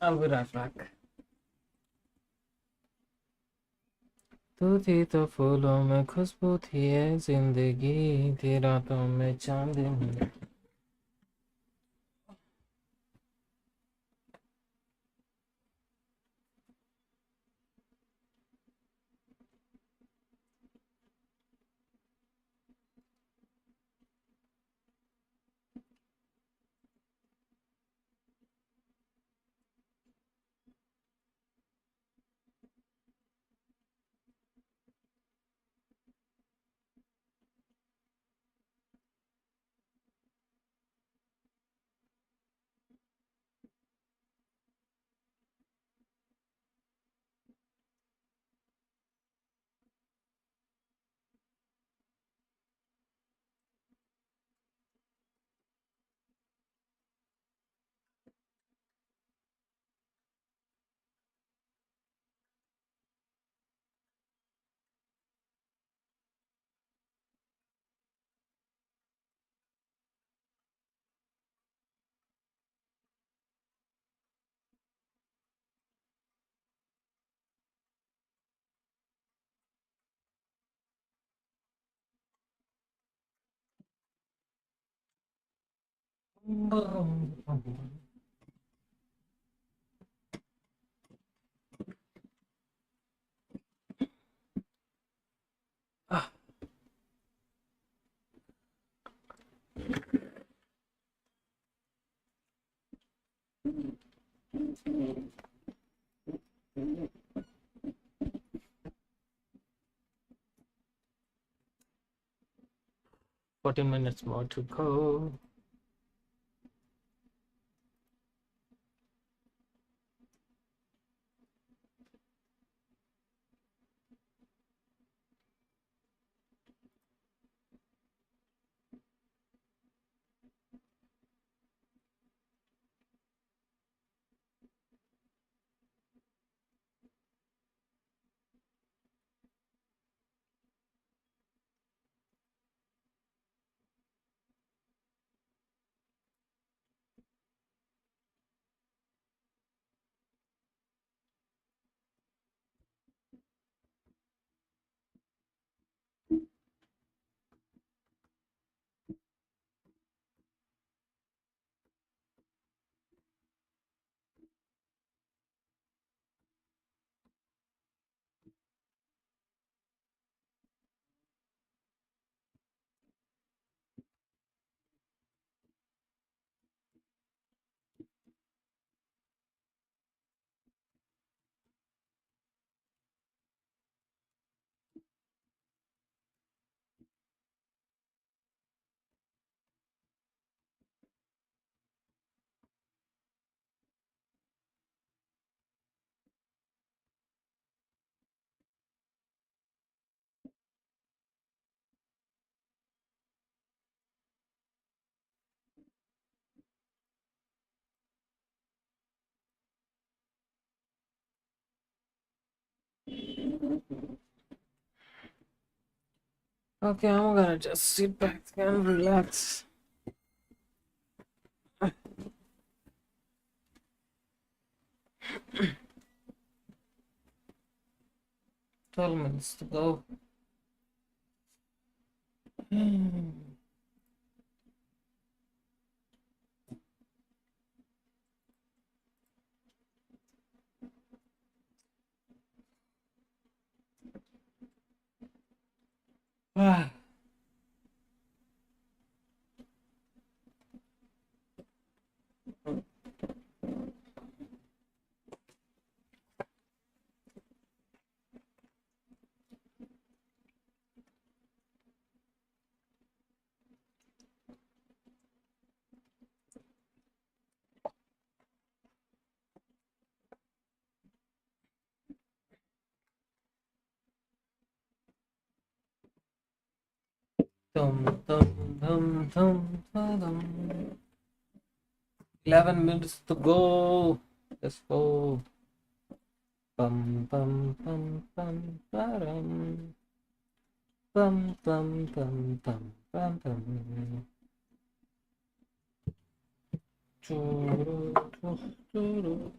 I'll be right back. तू थी तो फूलों में खुशबू थी है जिंदगी थी रातों में चांदनी. 14 minutes more to go. Okay, I'm gonna just sit back and relax. 12 minutes to go. Ah. Dum, dum, dum, dum, dum, dum. 11 minutes to go. Let's go. Bum, bum, bum, bum, ba-dum. Bum, bum, bum, bum, bum, bum. Choo, choo, choo, choo.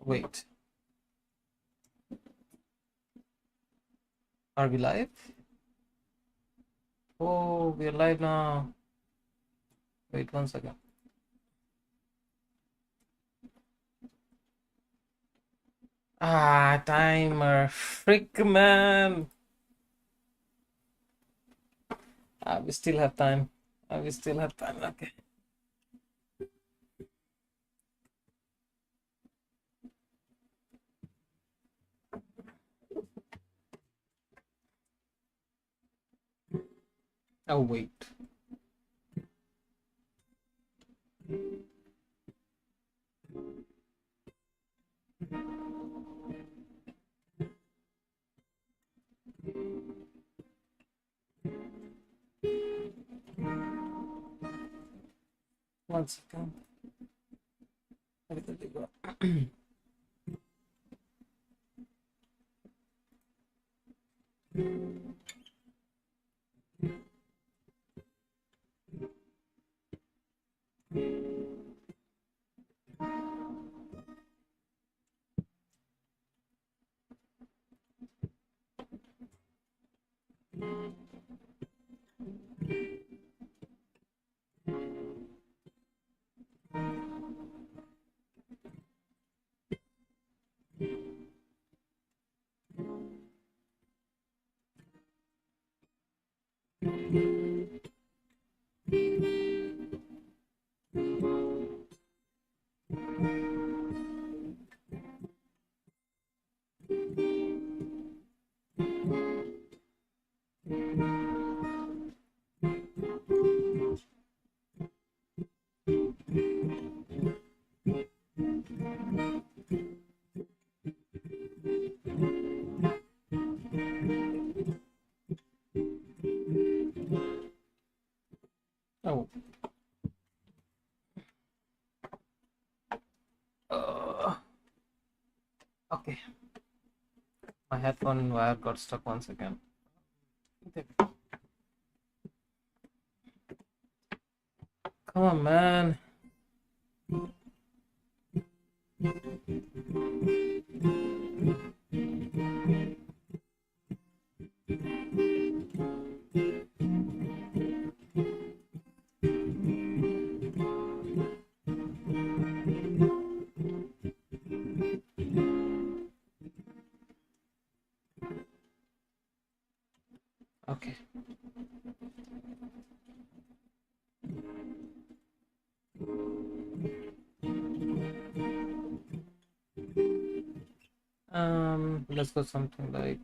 Wait, are we live? Oh, we're live now. Wait 1 second. Ah, timer. Frick, man. Ah, we still have time. We still have time. Okay. Oh, wait. One second. Where did they go? Oh. Okay. My headphone wire got stuck once again. Come on, man. Okay. Let's go something like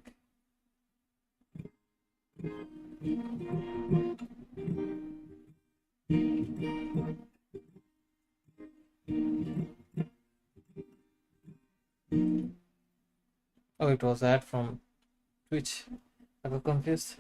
oh, it was ad from Twitch. I got confused.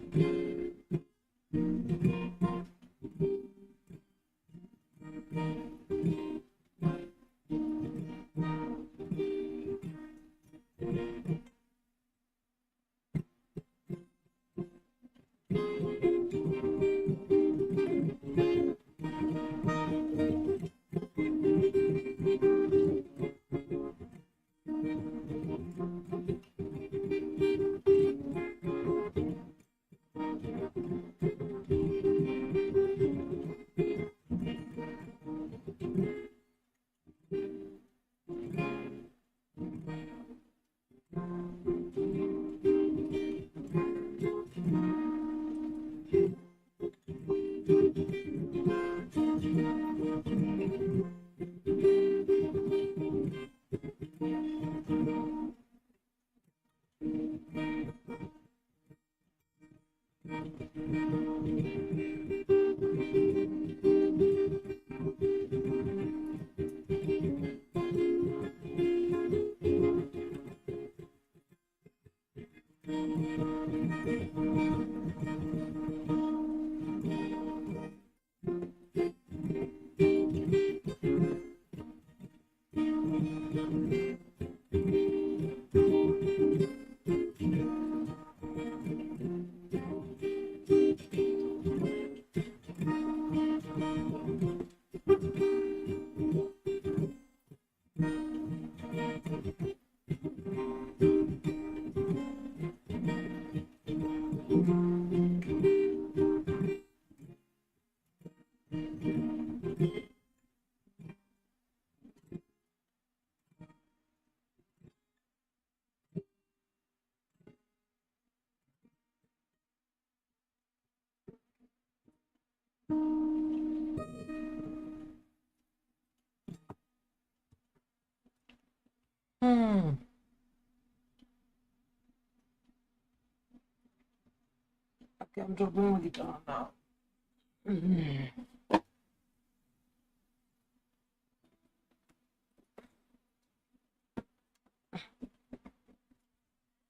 Okay, I'm dropping my guitar now.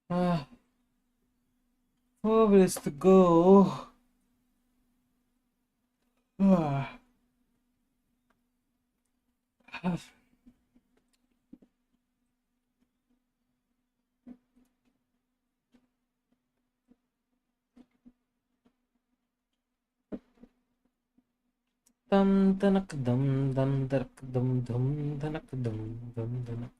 Ah, 4 minutes to go. Ah. Dum danak dum dum danak dum dum danak dum dum danak.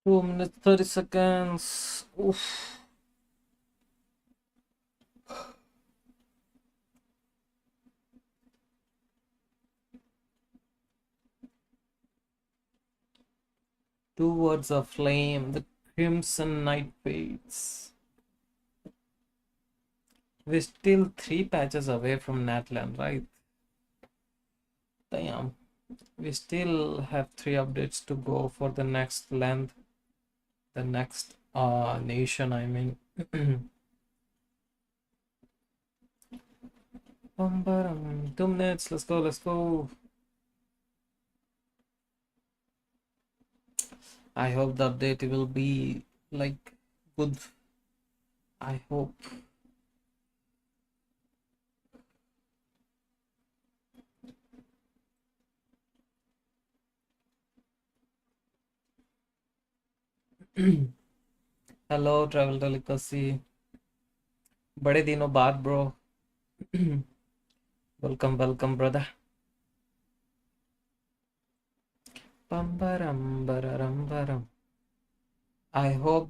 Two minutes 30 seconds. Oof. Two words of flame. The crimson night fades. We're still 3 patches away from Natland, right? Damn. We still have 3 updates to go for the next land. The next nation, I mean. Bam, 2 minutes. Let's go. Let's go. I hope the update will be like good. I hope. Hello, Travel Delicacy. बड़े दिनों बाद, bro. Welcome, brother. Bam. I hope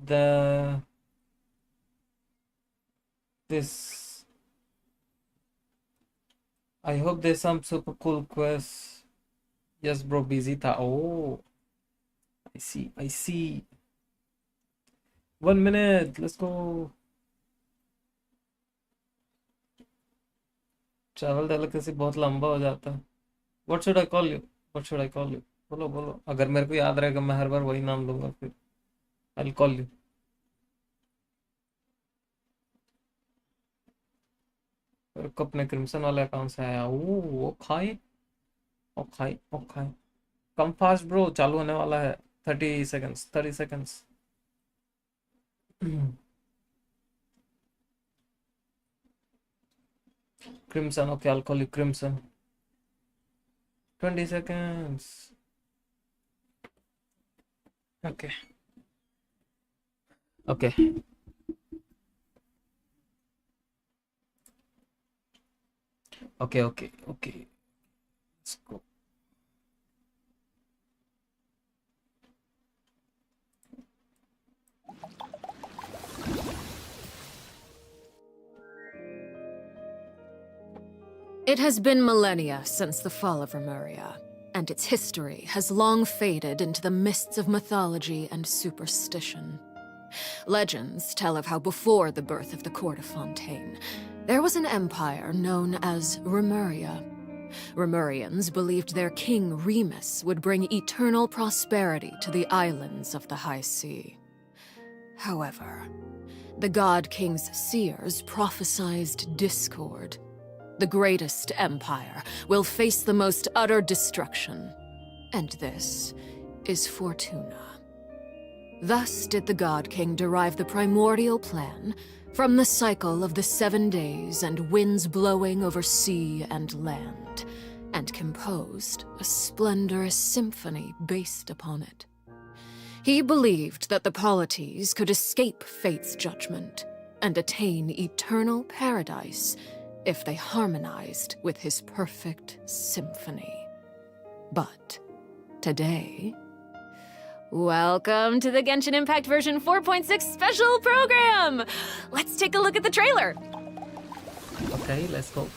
I hope there's some super cool quest. Yes, bro, busy tha. Oh, I see. 1 minute. Let's go. Travel Delicacy बहुत लंबा हो जाता है. What should I call you? बोलो. अगर मेरे को याद रहेगा मैं हर बार वही नाम लूंगा फिर. I'll call you. मेरे को अपने क्रिम्सन वाले अकाउंट से आया. वो खाए. कम फास्ट ब्रो, चालू होने वाला है. 30 seconds. Crimson, okay, I'll call you Crimson. 20 seconds. Okay. Okay. Let's go. It has been millennia since the fall of Remuria, and its history has long faded into the mists of mythology and superstition. Legends tell of how before the birth of the court of Fontaine, there was an empire known as Remuria. Remurians believed their king Remus would bring eternal prosperity to the islands of the High Sea. However, the God King's seers prophesied discord. The greatest empire will face the most utter destruction. And this is Fortuna. Thus did the God King derive the primordial plan from the cycle of the 7 days and winds blowing over sea and land, and composed a splendorous symphony based upon it. He believed that the polities could escape fate's judgment and attain eternal paradise if they harmonized with his perfect symphony. But today... Welcome to the Genshin Impact version 4.6 special program! Let's take a look at the trailer! Okay, let's go.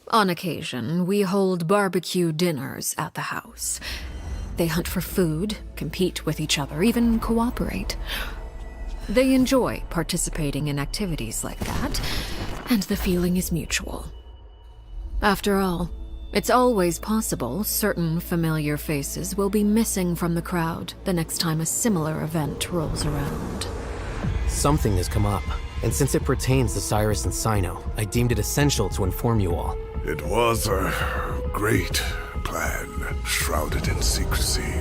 On occasion, we hold barbecue dinners at the house. They hunt for food, compete with each other, even cooperate. They enjoy participating in activities like that, and the feeling is mutual. After all, it's always possible certain familiar faces will be missing from the crowd the next time a similar event rolls around. Something has come up, and since it pertains to Cyrus and Sino, I deemed it essential to inform you all. It was a great plan, shrouded in secrecy.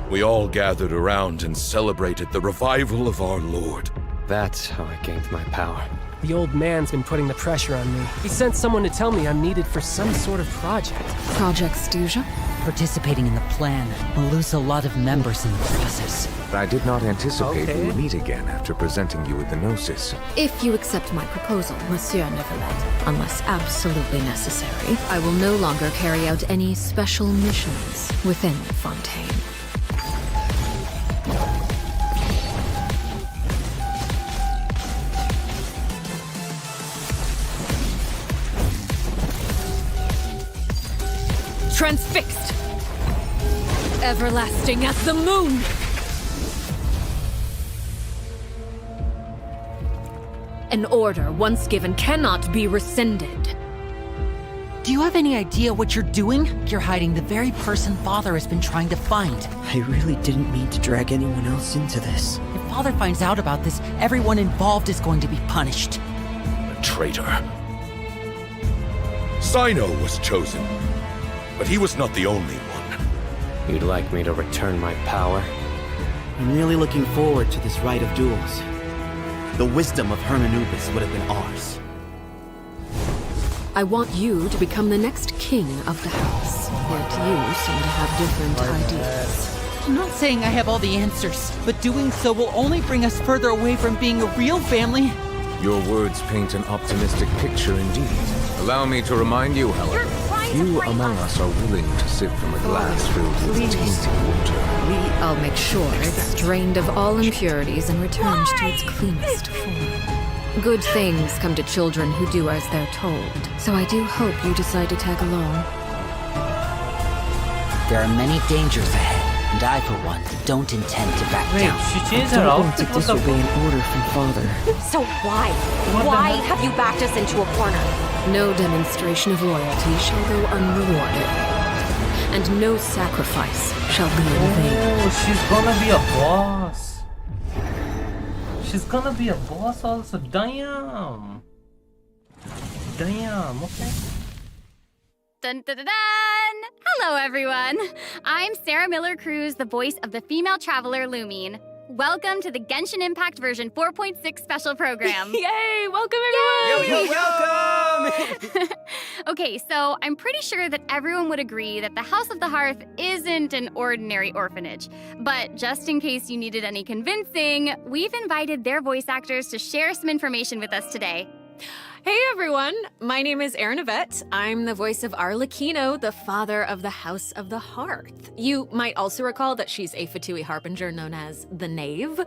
We all gathered around and celebrated the revival of our Lord. That's how I gained my power. The old man's been putting the pressure on me. He sent someone to tell me I'm needed for some sort of project. Project Stuja? Participating in the plan will lose a lot of members in the process. I did not anticipate we would meet again after presenting you with the Gnosis. If you accept my proposal, Monsieur Neverlet, unless absolutely necessary, I will no longer carry out any special missions within Fontaine. Transfixed! Everlasting as the moon! An order once given cannot be rescinded. Do you have any idea what you're doing? You're hiding the very person Father has been trying to find. I really didn't mean to drag anyone else into this. If Father finds out about this, everyone involved is going to be punished. A traitor. Sino was chosen, but he was not the only one. You'd like me to return my power? I'm really looking forward to this rite of duels. The wisdom of Hermanubis would have been ours. I want you to become the next king of the house. Yet you seem to have different ideas. I'm not saying I have all the answers, but doing so will only bring us further away from being a real family. Your words paint an optimistic picture indeed. Allow me to remind you, however, few among us are willing to sip from a glass filled with tainted water. I'll make sure it's drained of all impurities and returned to its cleanest form. Good things come to children who do as they're told, so I do hope you decide to tag along. There are many dangers ahead, and I, for one, don't intend to back Wait, down. she changed her Don't want outfit? to What the disobey fuck? an order from Father. So why? What the Why hell? have you backed us into a corner? No demonstration of loyalty shall go unrewarded, and no sacrifice shall be in vain. Oh, she's gonna be a boss. She's gonna be a boss also. Damn. Damn, okay. Dun, dun, dun, dun. Hello, everyone. I'm Sarah Miller-Cruz, the voice of the female traveler Lumine. Welcome to the Genshin Impact version 4.6 special program. Yay! Welcome, everyone! welcome! Okay, so I'm pretty sure that everyone would agree that the House of the Hearth isn't an ordinary orphanage. But just in case you needed any convincing, we've invited their voice actors to share some information with us today. Hey everyone, my name is Erin Yvette. I'm the voice of Arlecchino, the father of the House of the Hearth. You might also recall that she's a Fatui harbinger known as the Knave.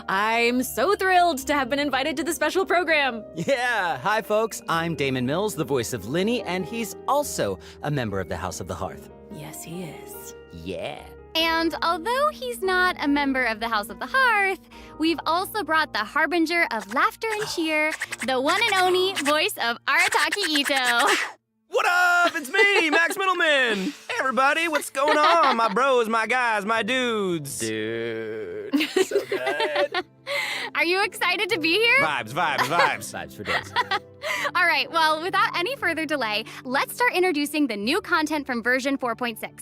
I'm so thrilled to have been invited to the special program. Yeah, hi folks, I'm Damon Mills, the voice of Linny, and he's also a member of the House of the Hearth. Yes, he is. Yeah. And although he's not a member of the House of the Hearth, we've also brought the harbinger of laughter and cheer, the one and only voice of Arataki Ito. What up? It's me, Max Middleman. Hey, everybody, what's going on? My bros, my guys, my dudes. Dude, so good. Are you excited to be here? Vibes, vibes, vibes. Vibes for days. All right, well, without any further delay, let's start introducing the new content from version 4.6.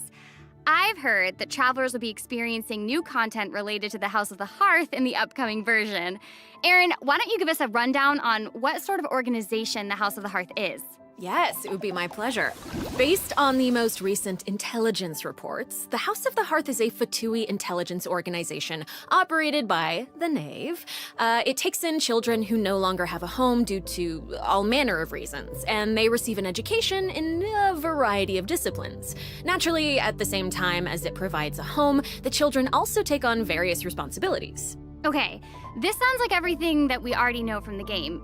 I've heard that travelers will be experiencing new content related to the House of the Hearth in the upcoming version. Erin, why don't you give us a rundown on what sort of organization the House of the Hearth is? Yes, it would be my pleasure. Based on the most recent intelligence reports, the House of the Hearth is a Fatui intelligence organization operated by the Knave. It takes in children who no longer have a home due to all manner of reasons, and they receive an education in a variety of disciplines. Naturally, at the same time as it provides a home, the children also take on various responsibilities. Okay, this sounds like everything that we already know from the game.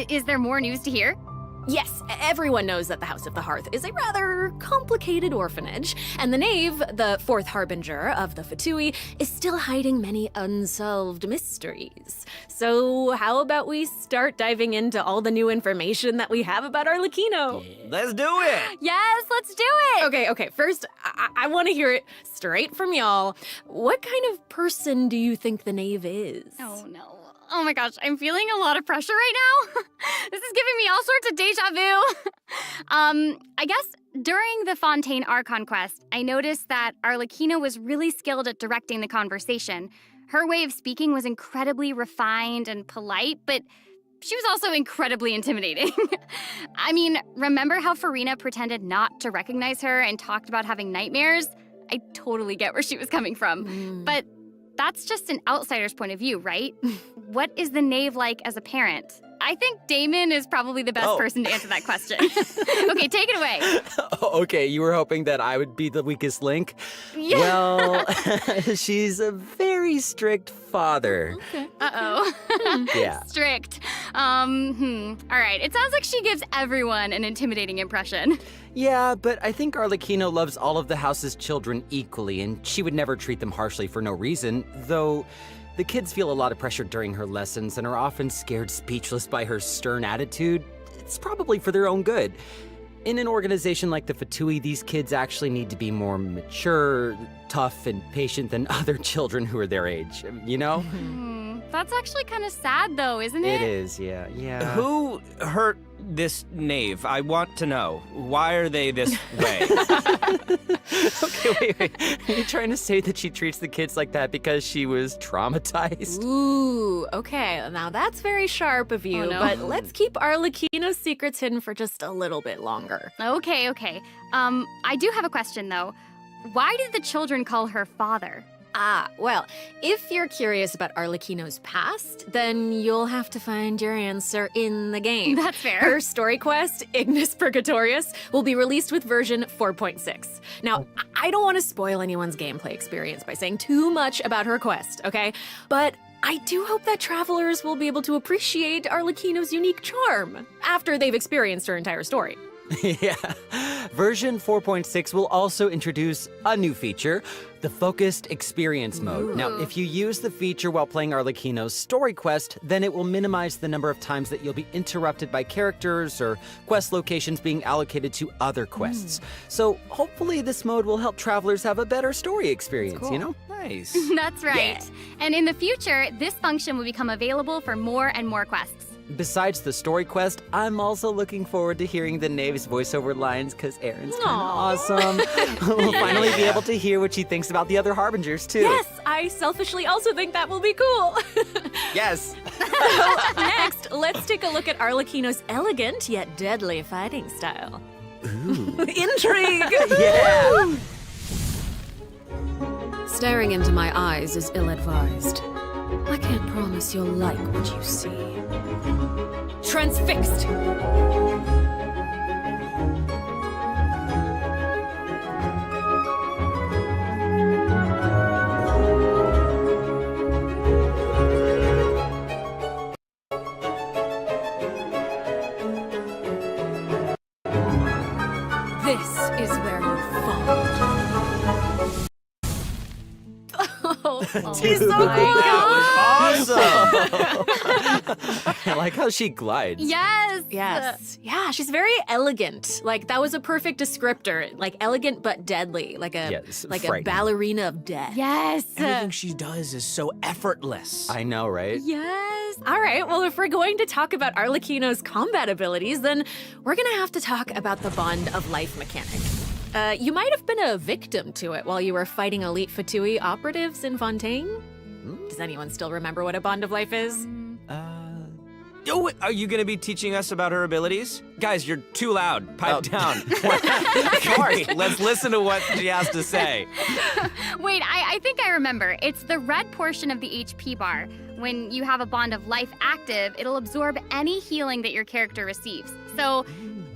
Is there more news to hear? Yes, everyone knows that the House of the Hearth is a rather complicated orphanage, and the Knave, the fourth harbinger of the Fatui, is still hiding many unsolved mysteries. So how about we start diving into all the new information that we have about Arlecchino? Yeah. Let's do it! Yes, let's do it! Okay, first, I want to hear it straight from y'all. What kind of person do you think the Knave is? Oh, no. Oh my gosh, I'm feeling a lot of pressure right now. This is giving me all sorts of deja vu. I guess during the Fontaine Archon quest, I noticed that Arlecchino was really skilled at directing the conversation. Her way of speaking was incredibly refined and polite, but she was also incredibly intimidating. I mean, remember how Farina pretended not to recognize her and talked about having nightmares? I totally get where she was coming from. But that's just an outsider's point of view, right? What is the Knave like as a parent? I think Damon is probably the best person to answer that question. Okay, take it away. Okay, you were hoping that I would be the weakest link? Yeah. Well, she's a very strict father. Okay. Uh-oh. Yeah. Strict. All right, it sounds like she gives everyone an intimidating impression. Yeah, but I think Arlecchino loves all of the house's children equally, and she would never treat them harshly for no reason, though the kids feel a lot of pressure during her lessons and are often scared speechless by her stern attitude. It's probably for their own good. In an organization like the Fatui, these kids actually need to be more mature, tough, and patient than other children who are their age, you know? That's actually kind of sad, though, isn't it? It is, yeah. Who hurt this knave. I want to know. Why are they this way? Okay, wait. Are you trying to say that she treats the kids like that because she was traumatized? Ooh, okay. Now that's very sharp of you, Oh, no. but let's keep Arlecchino's secrets hidden for just a little bit longer. Okay. I do have a question, though. Why did the children call her father? Ah, well, if you're curious about Arlecchino's past, then you'll have to find your answer in the game. That's fair. Her story quest, Ignis Purgatorius, will be released with version 4.6. Now, I don't want to spoil anyone's gameplay experience by saying too much about her quest, okay? But I do hope that travelers will be able to appreciate Arlecchino's unique charm after they've experienced her entire story. Yeah. Version 4.6 will also introduce a new feature, the Focused Experience Mode. Now, if you use the feature while playing Arlecchino's story quest, then it will minimize the number of times that you'll be interrupted by characters or quest locations being allocated to other quests. So hopefully this mode will help travelers have a better story experience, you know? Nice. That's right. And in the future, this function will become available for more and more quests. Besides the story quest, I'm also looking forward to hearing the Knave's voiceover lines because Erin's kind of awesome. We'll finally be able to hear what she thinks about the other Harbingers, too. Yes, I selfishly also think that will be cool. Yes. Next, let's take a look at Arlecchino's elegant yet deadly fighting style. Ooh. Intrigue! Yeah! Staring into my eyes is ill-advised. I can't promise you'll like what you see. Transfixed! This is where you fall. She's so cool! That was awesome! I like how she glides. Yes! Yes. Yeah, she's very elegant. Like, that was a perfect descriptor. Like, elegant but deadly. Like a frightening. ballerina of death. Yes! Everything she does is so effortless. I know, right? Yes. All right, well, if we're going to talk about Arlecchino's combat abilities, then we're gonna have to talk about the Bond of Life mechanic. You might have been a victim to it while you were fighting elite Fatui operatives in Fontaine. Does anyone still remember what a Bond of Life is? Oh, are you going to be teaching us about her abilities? Guys, you're too loud. Pipe down. Let's listen to what she has to say. Wait, I think I remember. It's the red portion of the HP bar. When you have a Bond of Life active, it'll absorb any healing that your character receives. So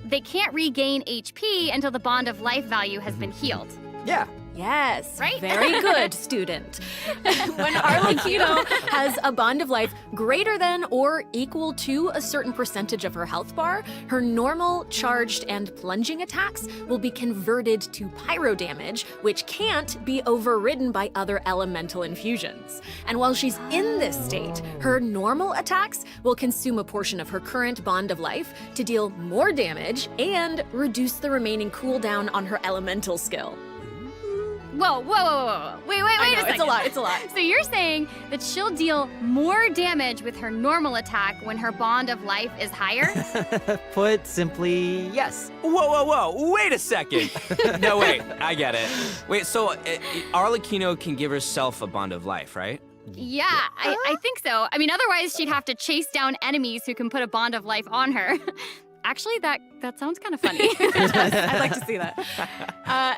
they can't regain HP until the Bond of Life value has been healed. Yeah. Yes, right? Very good, student. When Arlecchino has a Bond of Life greater than or equal to a certain percentage of her health bar, her normal, charged, and plunging attacks will be converted to pyro damage, which can't be overridden by other elemental infusions. And while she's in this state, her normal attacks will consume a portion of her current Bond of Life to deal more damage and reduce the remaining cooldown on her elemental skill. Whoa. Wait a second. It's a lot. So you're saying that she'll deal more damage with her normal attack when her Bond of Life is higher? Put simply, yes. Whoa. Wait a second. No, wait. I get it. Wait, so Arlecchino can give herself a Bond of Life, right? Yeah, I think so. I mean, otherwise she'd have to chase down enemies who can put a Bond of Life on her. Actually, that sounds kind of funny. I'd like to see that.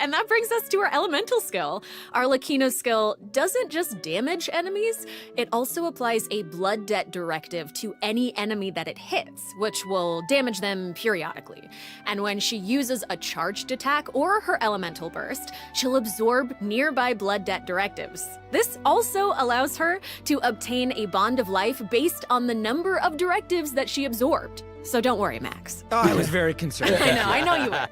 And that brings us to our elemental skill. Arlecchino's skill doesn't just damage enemies, it also applies a blood debt directive to any enemy that it hits, which will damage them periodically. And when she uses a charged attack or her elemental burst, she'll absorb nearby blood debt directives. This also allows her to obtain a Bond of Life based on the number of directives that she absorbed. So don't worry, Max. Oh, I was very concerned. I know you were.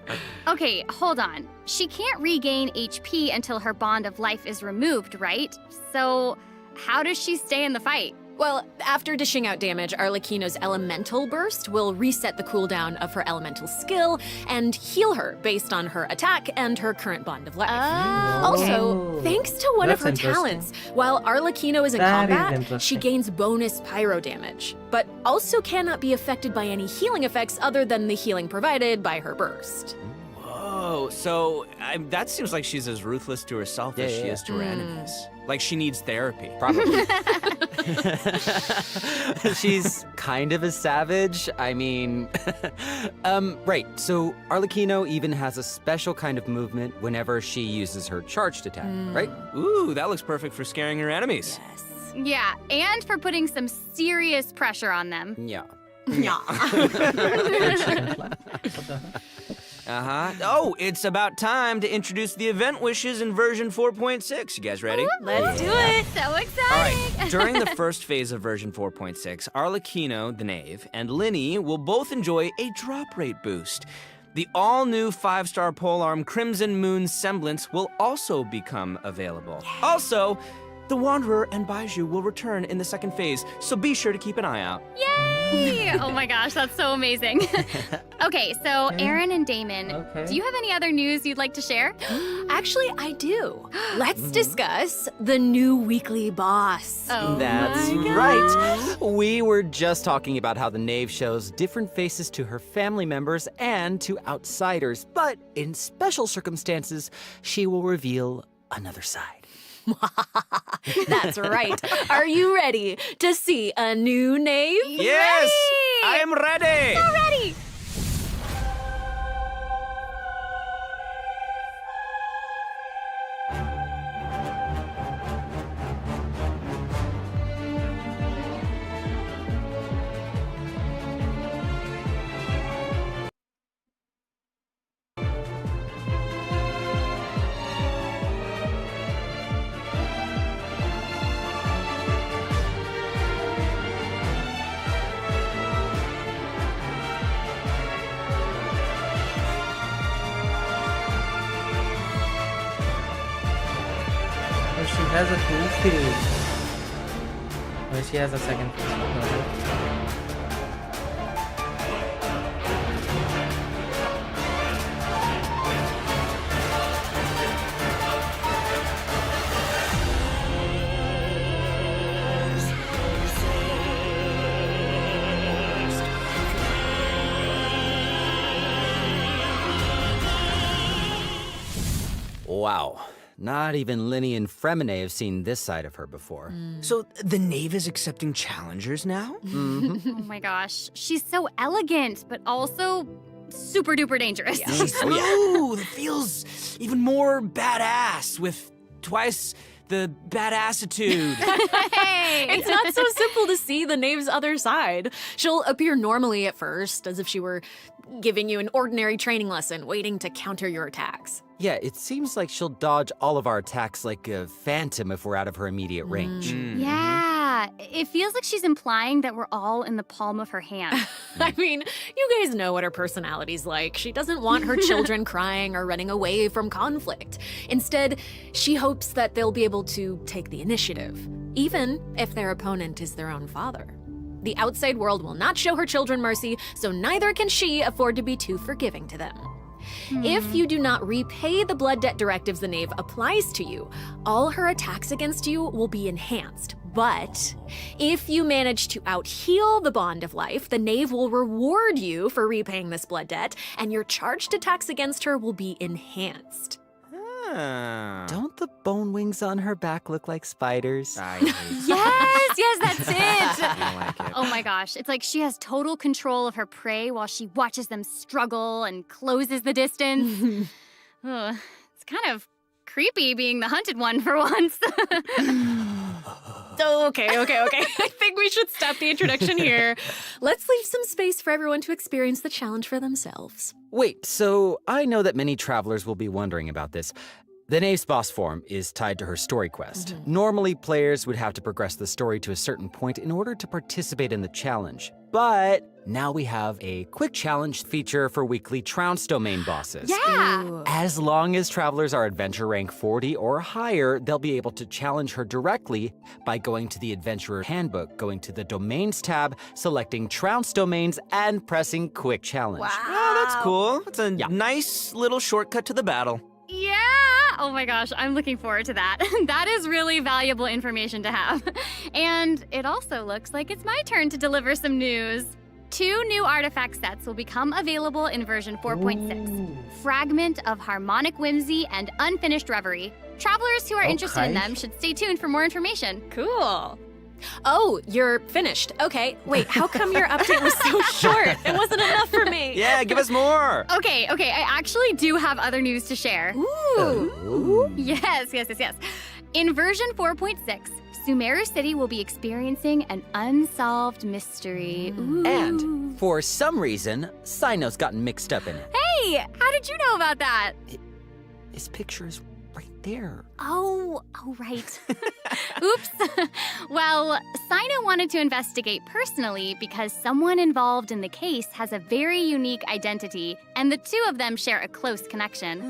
Okay, hold on. She can't regain HP until her Bond of Life is removed, right? So how does she stay in the fight? Well, after dishing out damage, Arlecchino's elemental burst will reset the cooldown of her elemental skill and heal her based on her attack and her current bond of life. Also, thanks to one of her That's interesting. talents, while Arlecchino is in That is combat, interesting. she gains bonus pyro damage, but also cannot be affected by any healing effects other than the healing provided by her burst. Whoa, so that seems like she's as ruthless to herself as she is to her enemies. Like she needs therapy. Probably. She's kind of a savage. I mean, right. So Arlecchino even has a special kind of movement whenever she uses her charged attack, right? Ooh, that looks perfect for scaring her enemies. Yeah, and for putting some serious pressure on them. Yeah. Oh, it's about time to introduce the event wishes in version 4.6. You guys ready? Let's do it. So exciting. All right. During the first phase of version 4.6, Arlecchino, the Knave, and Linny will both enjoy a drop rate boost. The all-new 5-star polearm Crimson Moon Semblance will also become available. Also, the Wanderer and Baiju will return in the second phase, so be sure to keep an eye out. Yay! Oh my gosh, that's so amazing. Okay, so Aaron and Damon, do you have any other news you'd like to share? Actually, I do. Let's discuss the new weekly boss. Oh, That's right. We were just talking about how the Knave shows different faces to her family members and to outsiders, but in special circumstances, she will reveal another side. That's right. Are you ready to see a new Knave? Yes! I am ready! So ready! She has a 2-phase. Or she has a second phase. Wow. Not even Linny and Fremine have seen this side of her before. So the Knave is accepting challengers now? Oh my gosh, she's so elegant, but also super duper dangerous. She's smooth. It feels even more badass with twice the badassitude. Hey! It's not so simple to see the Knave's other side. She'll appear normally at first, as if she were giving you an ordinary training lesson, waiting to counter your attacks. Yeah, it seems like she'll dodge all of our attacks like a phantom if we're out of her immediate range. Yeah, it feels like she's implying that we're all in the palm of her hand. I mean, you guys know what her personality's like. She doesn't want her children crying or running away from conflict. Instead, she hopes that they'll be able to take the initiative, even if their opponent is their own father. The outside world will not show her children mercy, so neither can she afford to be too forgiving to them. If you do not repay the blood debt directives the Knave applies to you, all her attacks against you will be enhanced. But if you manage to out-heal the bond of life, the Knave will reward you for repaying this blood debt, and your charged attacks against her will be enhanced. Don't the bone wings on her back look like spiders? Yes, that's it. I like it. Oh my gosh, it's like she has total control of her prey while she watches them struggle and closes the distance. Ugh, it's kind of creepy being the hunted one for once. Okay. I think we should stop the introduction here. Let's leave some space for everyone to experience the challenge for themselves. Wait, so I know that many travelers will be wondering about this. The Knave's boss form is tied to her story quest. Normally, players would have to progress the story to a certain point in order to participate in the challenge. But now we have a quick challenge feature for weekly Trounce domain bosses. Yeah! As long as travelers are adventure rank 40 or higher, they'll be able to challenge her directly by going to the Adventurer Handbook, going to the Domains tab, selecting Trounce domains, and pressing Quick Challenge. Wow. Oh, that's cool. It's a nice little shortcut to the battle. Yeah! Oh my gosh, I'm looking forward to that. That is really valuable information to have. And it also looks like it's my turn to deliver some news. 2 new artifact sets will become available in version 4.6. Fragment of Harmonic Whimsy and Unfinished Reverie. Travelers who are interested in them should stay tuned for more information. Cool. Oh, you're finished. Okay, wait, how come your update was so short? It wasn't enough for me. Yeah, give us more. Okay, I actually do have other news to share. Ooh. Yes. In version 4.6, Sumeru City will be experiencing an unsolved mystery. Ooh. And for some reason, Sino's gotten mixed up in it. Hey, how did you know about that? His picture is right there. Oh, right. Oops. Well, Sino wanted to investigate personally because someone involved in the case has a very unique identity, and the 2 of them share a close connection.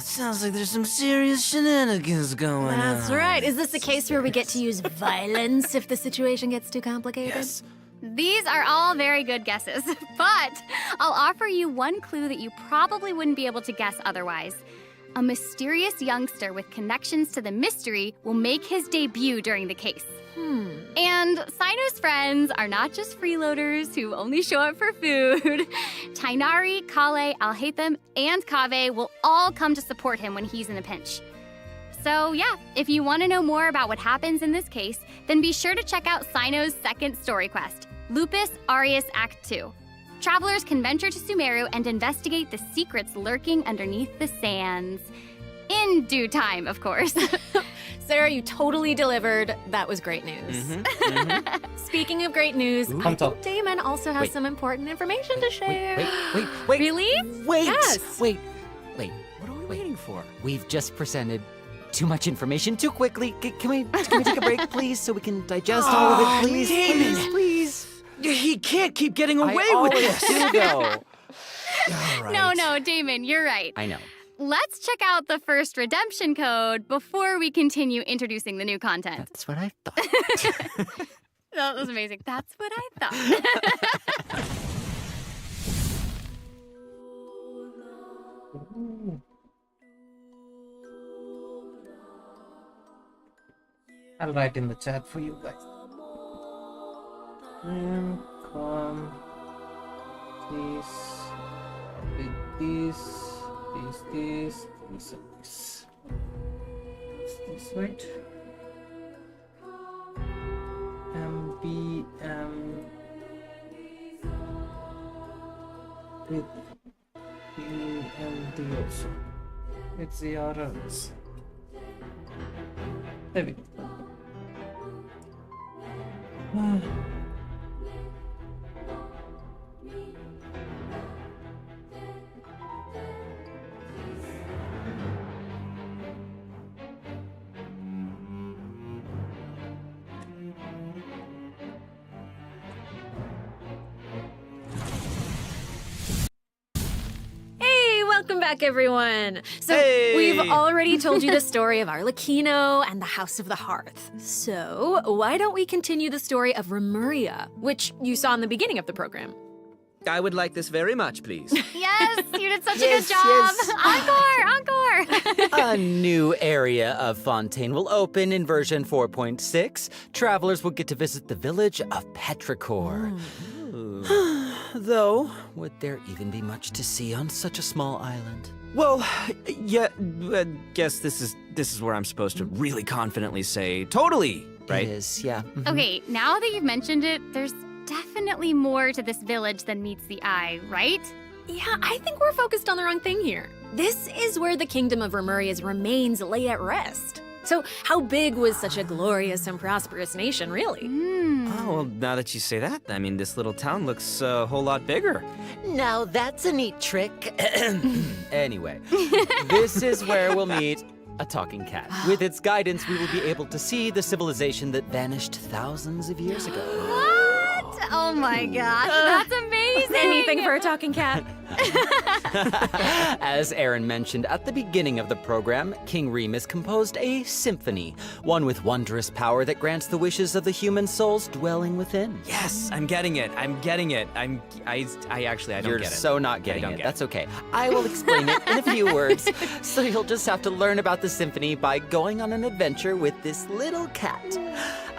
Sounds like there's some serious shenanigans going on. That's right. Is this a case where we get to use violence if the situation gets too complicated? Yes. These are all very good guesses, but I'll offer you one clue that you probably wouldn't be able to guess otherwise. A mysterious youngster with connections to the mystery will make his debut during the case. And Sino's friends are not just freeloaders who only show up for food. Tainari, Kale, Alhaitham, and Kaveh will all come to support him when he's in a pinch. So yeah, if you want to know more about what happens in this case, then be sure to check out Sino's second story quest, Lupus Aureus Act 2. Travelers can venture to Sumeru and investigate the secrets lurking underneath the sands. In due time, of course. Sarah, you totally delivered. That was great news. Speaking of great news, I think Damon also has some important information to share. Wait. Really? Wait. Yes. Wait. What are we waiting for? We've just presented too much information too quickly. Can we take a break, please, so we can digest all of it, please? Damon. Please. He can't keep getting away with always this. do, though. No, Damon, you're right. I know. Let's check out the first redemption code before we continue introducing the new content. That's what I thought. That was amazing. That's what I thought. I'll write in the chat for you guys. Come this with this and this. This right? MBM with BMD also. It's the errors. There we go. Welcome back, everyone. So Hey! we've already told you the story of Arlecchino and the House of the Hearth. So why don't we continue the story of Remuria, which you saw in the beginning of the program? I would like this very much, please. Yes, you did such a good job. Encore. A new area of Fontaine will open in version 4.6. Travelers will get to visit the village of Petrichor. Though, would there even be much to see on such a small island? Well, yeah, I guess this is where I'm supposed to really confidently say totally, right? It is, yeah. Okay, now that you've mentioned it, there's definitely more to this village than meets the eye, right? Yeah, I think we're focused on the wrong thing here. This is where the kingdom of Remuria's remains lay at rest. So how big was such a glorious and prosperous nation, really? Oh, well, now that you say that, I mean, this little town looks a whole lot bigger. Now that's a neat trick. Anyway, this is where we'll meet a talking cat. With its guidance, we will be able to see the civilization that vanished thousands of years ago. What? Oh my gosh, that's amazing! Anything for a talking cat. As Aaron mentioned at the beginning of the program, King Remus composed a symphony, one with wondrous power that grants the wishes of the human souls dwelling within. Yes, I'm getting it. I don't You're get it. so not getting don't it. get That's okay. I will explain it in a few words. So you'll just have to learn about the symphony by going on an adventure with this little cat.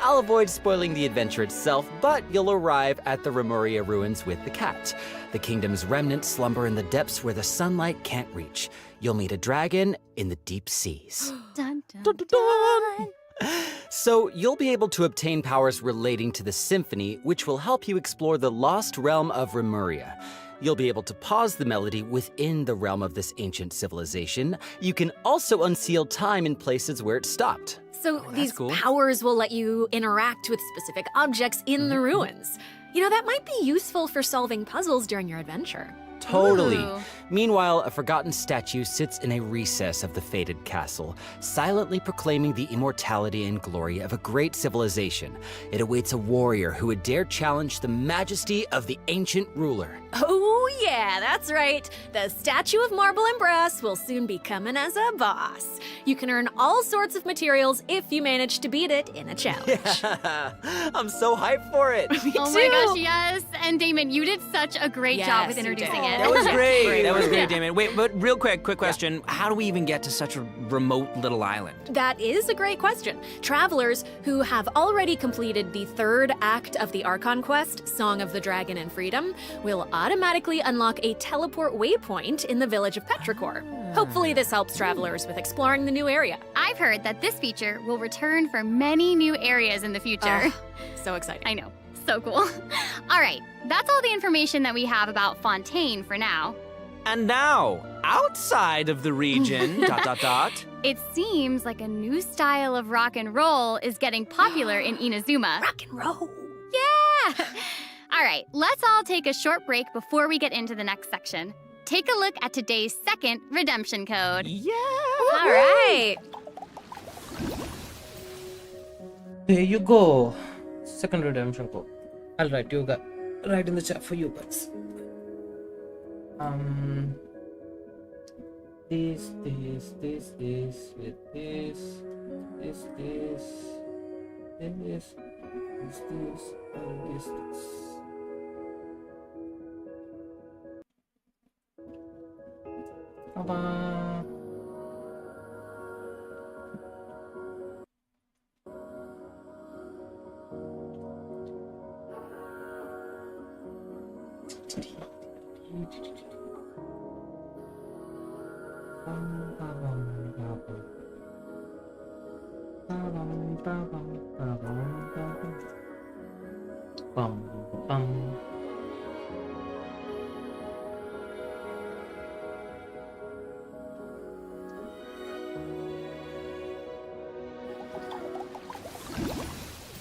I'll avoid spoiling the adventure itself, but you'll arrive at the Remuria ruins with the cat. The kingdom's remnants slumber in the depths where the sunlight can't reach. You'll meet a dragon in the deep seas. Dun, dun, dun. So you'll be able to obtain powers relating to the symphony, which will help you explore the lost realm of Remuria. You'll be able to pause the melody within the realm of this ancient civilization. You can also unseal time in places where it stopped. So these cool. powers will let you interact with specific objects in the ruins. You know, that might be useful for solving puzzles during your adventure. Totally. Ooh. Meanwhile, a forgotten statue sits in a recess of the fated castle, silently proclaiming the immortality and glory of a great civilization. It awaits a warrior who would dare challenge the majesty of the ancient ruler. Oh yeah, that's right. The statue of marble and brass will soon be coming as a boss. You can earn all sorts of materials if you manage to beat it in a challenge. I'm so hyped for it. Oh my gosh, yes. And Damon, you did such a great job with Yes, you introducing did. it. That was great. That was great, Yeah. Damon. Wait, but real quick question. How do we even get to such a remote little island? That is a great question. Travelers who have already completed the third act of the Archon quest, Song of the Dragon and Freedom, will automatically unlock a teleport waypoint in the village of Petrichor. Hopefully this helps travelers with exploring the new area. I've heard that this feature will return for many new areas in the future. So exciting. I know. So cool. All right, that's all the information that we have about Fontaine for now. And now, outside of the region, ... It seems like a new style of rock and roll is getting popular in Inazuma. Rock and roll. Yeah! All right, let's all take a short break before we get into the next section. Take a look at today's second redemption code. Yeah! All right. There you go. Second redemption code. I'll write in the chat for you guys. This with this, and this. Ta-da!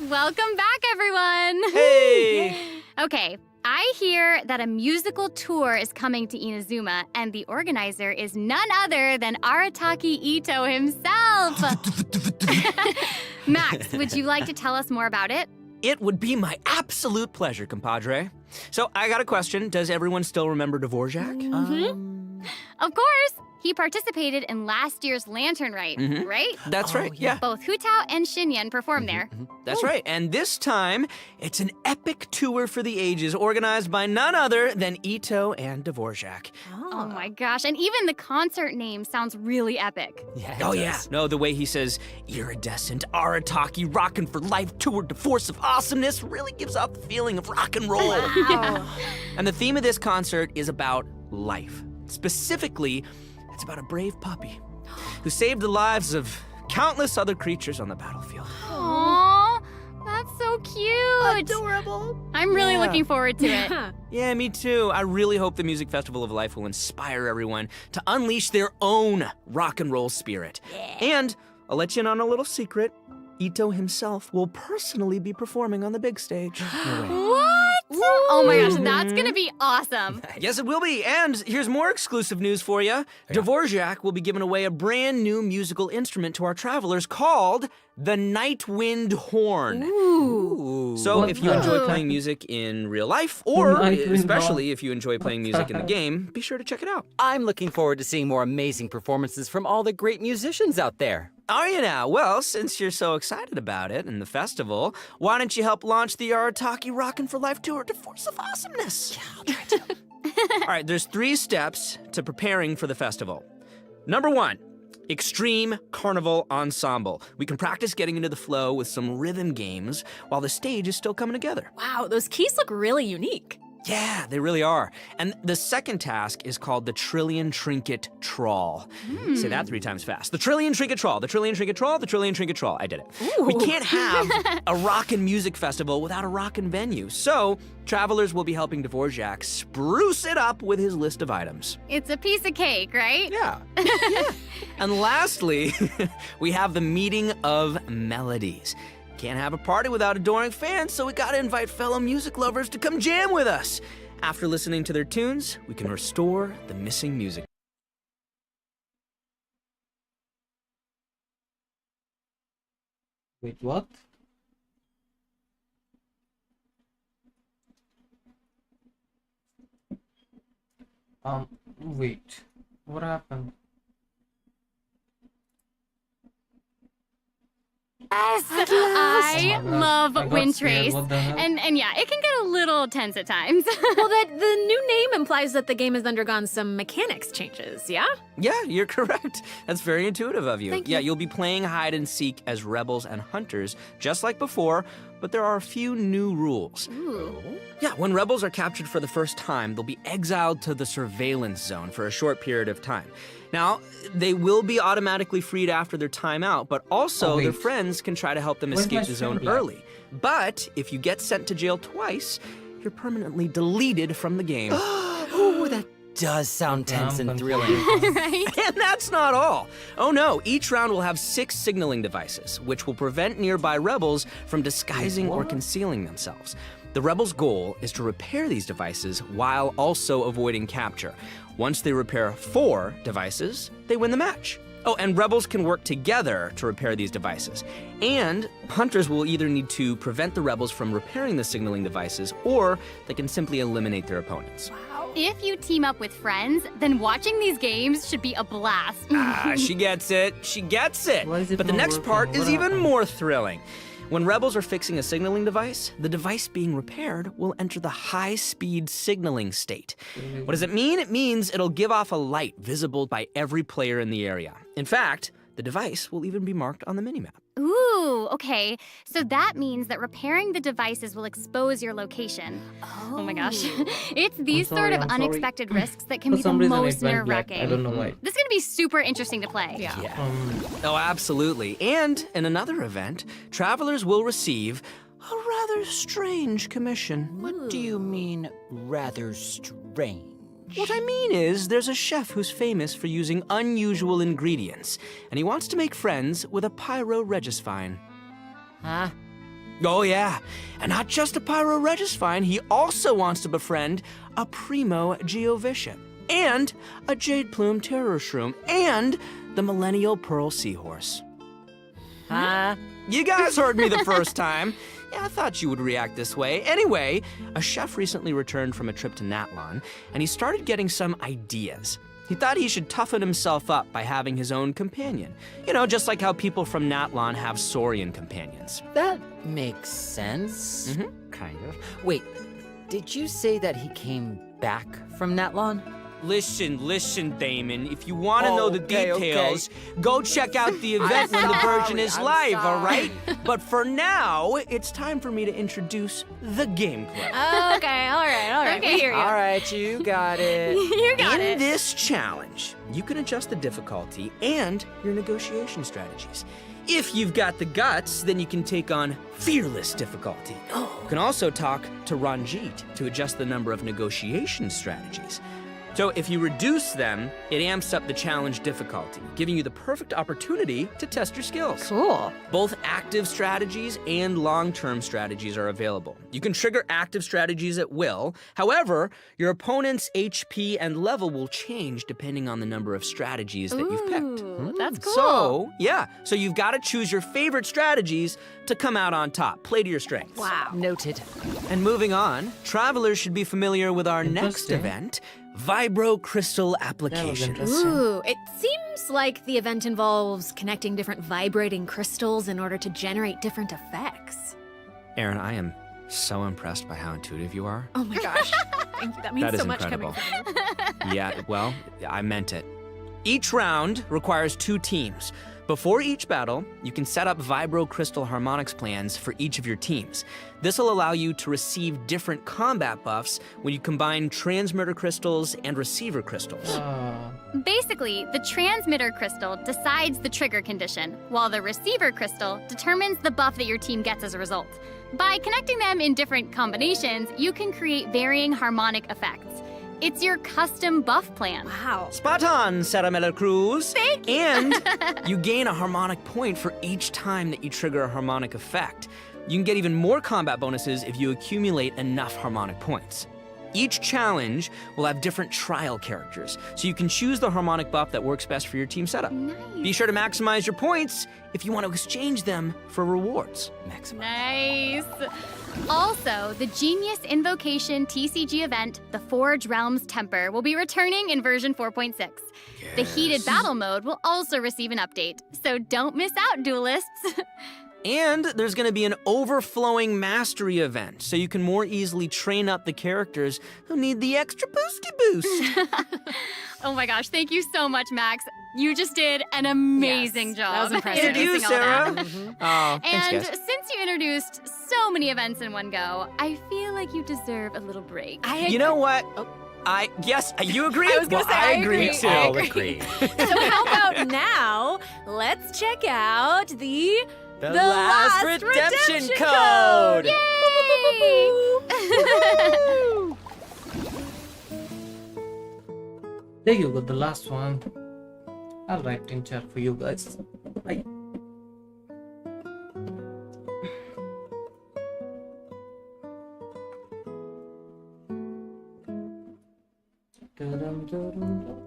Welcome back, everyone! Hey! Okay, I hear that a musical tour is coming to Inazuma, and the organizer is none other than Arataki Ito himself! Max, would you like to tell us more about it? It would be my absolute pleasure, compadre. So, I got a question. Does everyone still remember Dvorak? Of course! He participated in last year's Lantern Rite, right? That's right, yeah. Both Hu Tao and Shinyan performed there. That's right. And this time, it's an epic tour for the ages organized by none other than Ito and Dvorak. Oh my gosh, and even the concert name sounds really epic. Yeah, Oh, yeah. No, the way he says, iridescent, Arataki, rockin' for life, tour de force of awesomeness really gives off the feeling of rock and roll. Wow. And the theme of this concert is about life. Specifically, it's about a brave puppy who saved the lives of countless other creatures on the battlefield. Aww, that's so cute. Adorable. I'm really looking forward to it. Yeah, me too. I really hope the Music Festival of Life will inspire everyone to unleash their own rock and roll spirit. And I'll let you in on a little secret. Ito himself will personally be performing on the big stage. What? Oh my gosh, that's gonna be awesome. Yes, it will be. And here's more exclusive news for you. Dvorak will be giving away a brand new musical instrument to our travelers called the Nightwind Horn. Ooh. So if you enjoy playing music in real life, or especially if you enjoy playing music in the game, be sure to check it out. I'm looking forward to seeing more amazing performances from all the great musicians out there. Are you now? Well, since you're so excited about it and the festival, why don't you help launch the Arataki Rockin' for Life Tour to Force of Awesomeness? Yeah, I'll try to. All right, there's 3 steps to preparing for the festival. Number 1, Extreme Carnival Ensemble. We can practice getting into the flow with some rhythm games while the stage is still coming together. Wow, those keys look really unique. Yeah, they really are. And the second task is called the Trillion Trinket Trawl. Say that 3 times fast. The Trillion Trinket Trawl, the Trillion Trinket Trawl, the Trillion Trinket Trawl. I did it. Ooh. We can't have a rockin' music festival without a rockin' venue. So, travelers will be helping Dvorak spruce it up with his list of items. It's a piece of cake, right? Yeah. And lastly, we have the Meeting of Melodies. Can't have a party without adoring fans, so we gotta invite fellow music lovers to come jam with us. After listening to their tunes, we can restore the missing music. Wait, what? Wait. What happened? Yes, I love Wind Trace. And yeah, it can get a little tense at times. Well, the new name implies that the game has undergone some mechanics changes, yeah? Yeah, you're correct. That's very intuitive of you. Thank Yeah, you. you'll be playing hide and seek as rebels and hunters, just like before, but there are a few new rules. Ooh. Yeah, when rebels are captured for the first time, they'll be exiled to the surveillance zone for a short period of time. Now, they will be automatically freed after their time out, but also their friends can try to help them Where's escape my the zone stream black? early. But if you get sent to jail twice, you're permanently deleted from the game. Ooh, that does sound tense and thrilling. Right? And that's not all. Oh no, each round will have 6 signaling devices, which will prevent nearby rebels from disguising or concealing themselves. The rebels' goal is to repair these devices while also avoiding capture. Once they repair 4 devices, they win the match. Oh, and rebels can work together to repair these devices. And hunters will either need to prevent the rebels from repairing the signaling devices, or they can simply eliminate their opponents. If you team up with friends, then watching these games should be a blast. She gets it. She gets it. Why is it But the not next working? part What is even happened? more thrilling. When rebels are fixing a signaling device, the device being repaired will enter the high-speed signaling state. What does it mean? It means it'll give off a light visible by every player in the area. In fact, the device will even be marked on the minimap. Ooh, okay. So that means that repairing the devices will expose your location. Oh my gosh. It's these sorry, sort of I'm sorry. unexpected risks that can For be the some reason it most went black. nerve-wracking. I don't know why. This is gonna be super interesting to play. Yeah. Oh, absolutely. And in another event, travelers will receive a rather strange commission. What do you mean, rather strange? What I mean is, there's a chef who's famous for using unusual ingredients, and he wants to make friends with a pyro-regisvine. Huh? Oh yeah, and not just a pyro-regisvine, he also wants to befriend a primo geovician, and a jade plume terror shroom, and the millennial pearl seahorse. Huh? You guys heard me the first time. Yeah, I thought you would react this way. Anyway, a chef recently returned from a trip to Natlon, and he started getting some ideas. He thought he should toughen himself up by having his own companion. You know, just like how people from Natlon have Saurian companions. That makes sense. Kind of. Wait, did you say that he came back from Natlon? Listen, Damon. If you want to know the Okay, details, go check out the event when the Virgin is I'm live, all sorry. right? But for now, it's time for me to introduce the gameplay. Okay, all right. Okay. We hear you. All right, you got it. You got In it. this challenge, you can adjust the difficulty and your negotiation strategies. If you've got the guts, then you can take on fearless difficulty. You can also talk to Ranjit to adjust the number of negotiation strategies. So if you reduce them, it amps up the challenge difficulty, giving you the perfect opportunity to test your skills. Cool. Both active strategies and long-term strategies are available. You can trigger active strategies at will. However, your opponent's HP and level will change depending on the number of strategies that you've picked. That's cool. So you've got to choose your favorite strategies to come out on top. Play to your strengths. Wow. Noted. And moving on, travelers should be familiar with our next event, Vibro Crystal Application. Ooh, it seems like the event involves connecting different vibrating crystals in order to generate different effects. Aaron, I am so impressed by how intuitive you are. Oh my gosh. Thank you. That means That is so much incredible. coming from you. Yeah, well, I meant it. Each round requires 2 teams. Before each battle, you can set up Vibro Crystal Harmonics plans for each of your teams. This will allow you to receive different combat buffs when you combine transmitter crystals and receiver crystals. Basically, the transmitter crystal decides the trigger condition, while the receiver crystal determines the buff that your team gets as a result. By connecting them in different combinations, you can create varying harmonic effects. It's your custom buff plan. Wow. Spot on, Sarah Miller Cruz. Thank you. And you gain a harmonic point for each time that you trigger a harmonic effect. You can get even more combat bonuses if you accumulate enough harmonic points. Each challenge will have different trial characters, so you can choose the harmonic buff that works best for your team setup. Nice. Be sure to maximize your points if you want to exchange them for rewards. Nice. Also, the Genius Invocation TCG event, the Forge Realms Temper, will be returning in version 4.6. The Heated Battle mode will also receive an update, so don't miss out, duelists. And there's going to be an overflowing mastery event, so you can more easily train up the characters who need the extra boosty boost. Oh my gosh, thank you so much, Max. You just did an amazing job. That was impressive. Thank you, introducing all Sarah. that. Oh, thanks, And guys. since you introduced so many events in one go, I feel like you deserve a little break. You know what? Yes, you agree? I was gonna say, I I agree agree. too. I I'll agree. agree. So how about now, let's check out the last redemption code. There you go, the last one. I'll write in chat for you guys. Bye. There you go.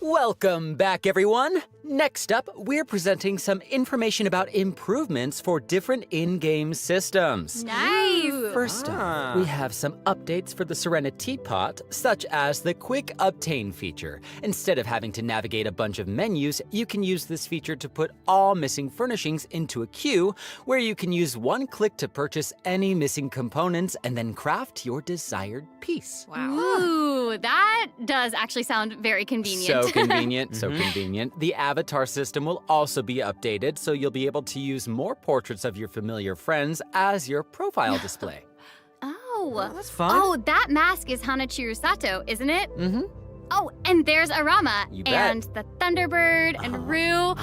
Welcome back, everyone. Next up, we're presenting some information about improvements for different in-game systems. Nice. First up, we have some updates for the Serenity Pot, such as the Quick Obtain feature. Instead of having to navigate a bunch of menus, you can use this feature to put all missing furnishings into a queue, where you can use one click to purchase any missing components and then craft your desired piece. Wow. Ooh, that does actually sound very convenient. So convenient, so convenient. The avatar system will also be updated, so you'll be able to use more portraits of your familiar friends as your profile display. Oh, that's fun. Oh, that mask is Hanachiru Sato, isn't it? Mm-hmm. Oh, and there's Arama, You bet. and the Thunderbird, and Rue,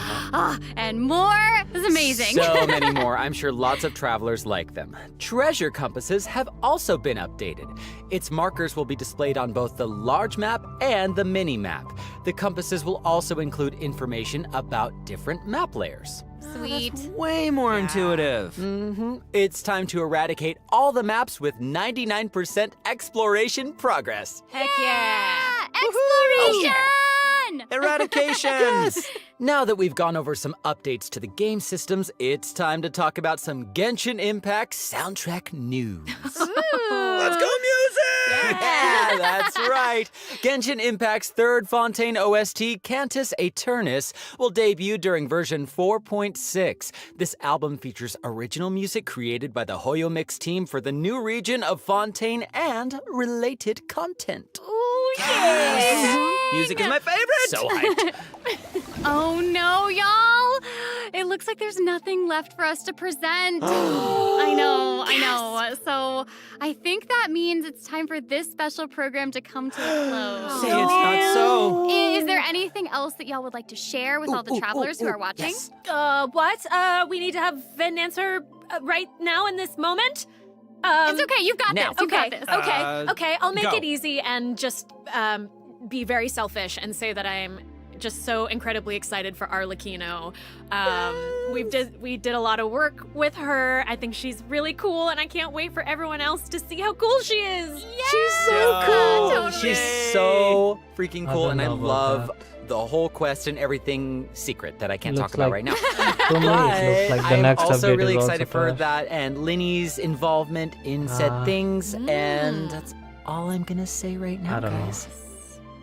and more. This is amazing. So many more. I'm sure lots of travelers like them. Treasure compasses have also been updated. Its markers will be displayed on both the large map and the mini map. The compasses will also include information about different map layers. Sweet. Way more intuitive. Mm-hmm. It's time to eradicate all the maps with 99% exploration progress. Heck yeah! Exploration! Eradication! Yes! Now that we've gone over some updates to the game systems, it's time to talk about some Genshin Impact soundtrack news. Let's go music! Yeah! That's right. Genshin Impact's third Fontaine OST, Cantus Aeternus, will debut during version 4.6. This album features original music created by the HoYoMix team for the new region of Fontaine and related content. Ooh, yay! Music is my favorite! So hyped. Oh no, y'all! It looks like there's nothing left for us to present. I know. So I think that means it's time for this special program to come to a close. Say it's not so. Is there anything else that y'all would like to share with all the travelers who are watching? Yes. What? We need to have an answer right now in this moment? It's okay, you've got now. this. You got this. Okay, I'll make go. it easy and just be very selfish and say that I'm just so incredibly excited for Arlecchino. We did a lot of work with her. I think she's really cool, and I can't wait for everyone else to see how cool she is. She's so cool. Totally. She's so freaking cool, and I don't know love about the whole quest and everything secret that I can't Looks talk about like- right now. To me, it looks like the I'm next also update really is also excited for trash. that and Linny's involvement in said things, and that's all I'm gonna say right now, I don't know. guys.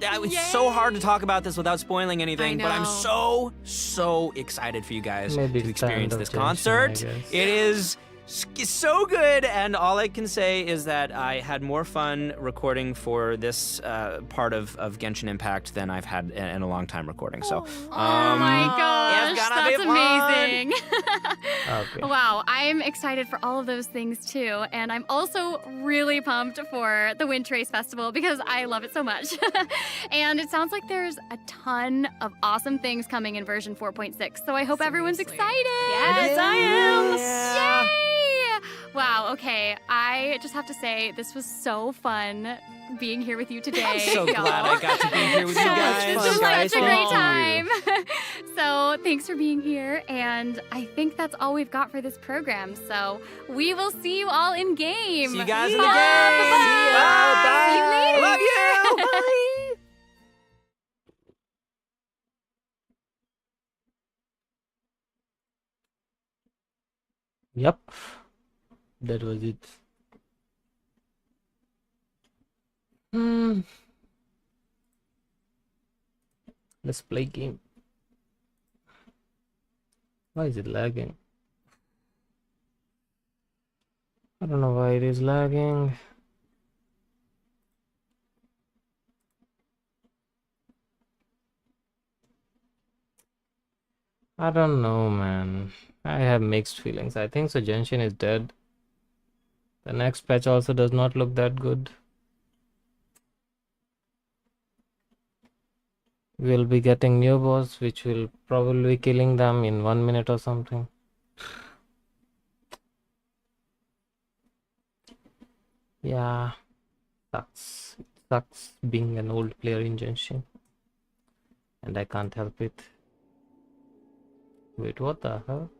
It's so hard to talk about this without spoiling anything, but I'm know. so excited for you guys Maybe to it's the end experience of this Genshin, I concert. guess. It is so good, and all I can say is that I had more fun recording for this part of Genshin Impact than I've had in a long time recording. So, Oh my gosh, it's gonna be that's fun. amazing. Okay. Wow, I'm excited for all of those things too. And I'm also really pumped for the Wind Trace Festival because I love it so much. And it sounds like there's a ton of awesome things coming in version 4.6. So I hope everyone's excited. Yes, I am. Yay! Wow, okay. I just have to say, this was so fun being here with you today. I'm so y'all. glad I got to be here with you guys. This was guys. such a great Thank time. So thanks for being here. And I think that's all we've got for this program. So we will see you all in game. See you guys in the Yeah, game. bye-bye. Bye. See you later. Love you. Bye. Yep. That was it. Let's play game. Why is it lagging? I don't know why it is lagging. I don't know, man. I have mixed feelings. I think so Genshin is dead. The next patch also does not look that good. We'll be getting new boss, which will probably be killing them in 1 minute or something. Yeah, sucks. It sucks being an old player in Genshin. And I can't help it. Wait, what the hell?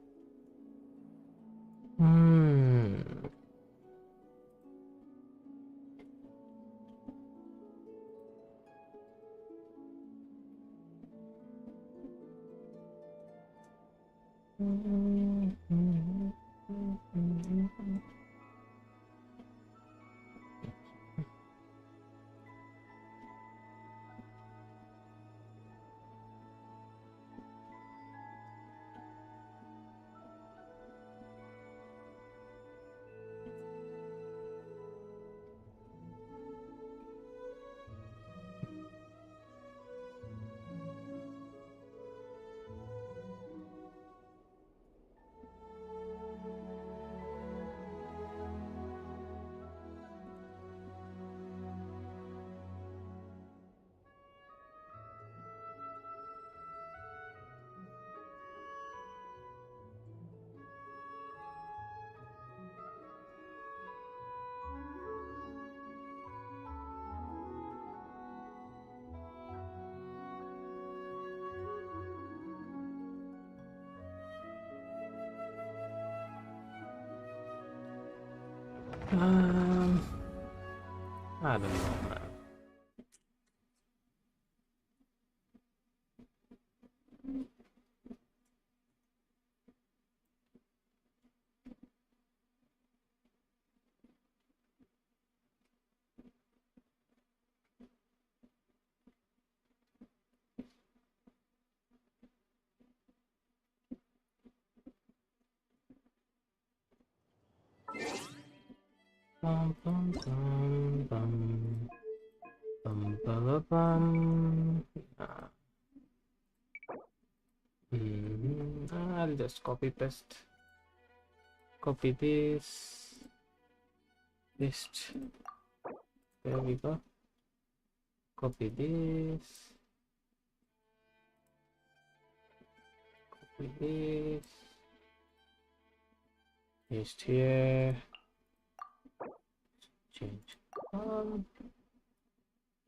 I don't know, man. Bum, bum, bum, bum. Bum, ba, ba, bum. I'll just copy paste. Copy this. Paste. There we go. Copy this. Copy this. Paste here. Change.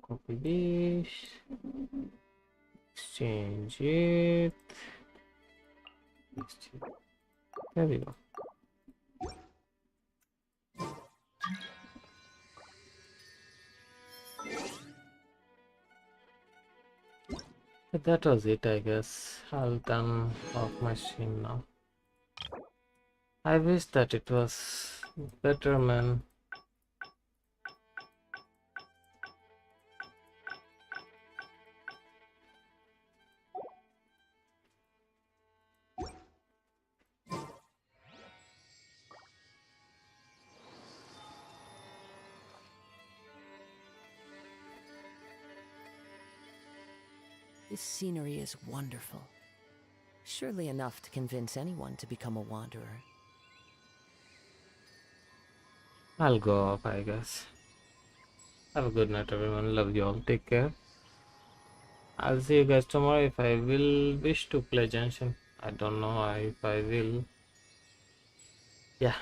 Copy this. Change it. Paste it. There we go. That was it, I guess. I'll turn off my stream now. I wish that it was better, man. This scenery is wonderful. Surely enough to convince anyone to become a wanderer. I'll go off, I guess. Have a good night, everyone. Love you all. Take care. I'll see you guys tomorrow if I will wish to play Genshin. I don't know if I will. Yeah.